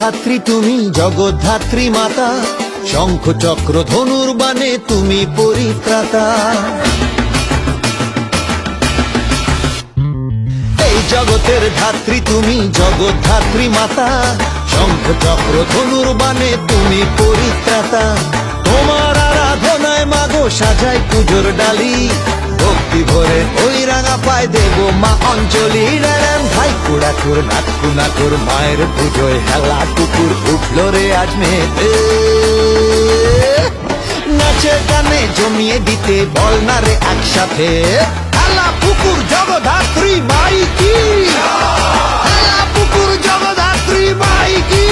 ধাত্রী তুমি জগদ্ধাত্রী মাতা, শঙ্খ চক্র ধনুর বাণে তুমি পরিত্রাতা। এই জগতের ধাত্রী তুমি জগদ্ধাত্রী মাতা, শঙ্খ চক্র ধনুর বাণে তুমি পরিত্রাতা। তোমার আরাধনায় মাগো সাজাই পুজোর ডালি, ভক্তি ভরে ওই রাঙা পায় দেব মা অঞ্জলি। রেড়াম ভাই কুড়াকুর নাকুর নাকুর মায়ের পুজোয় হেলা কুকুর উঠল রে আজ মেতে। নাচে গানে জমিয়ে দিতে বল না রে একসাথে, হেলা পুকুর জগদ্ধাত্রী মাই কি, হেলা পুকুর জগদ্ধাত্রী মাই কি।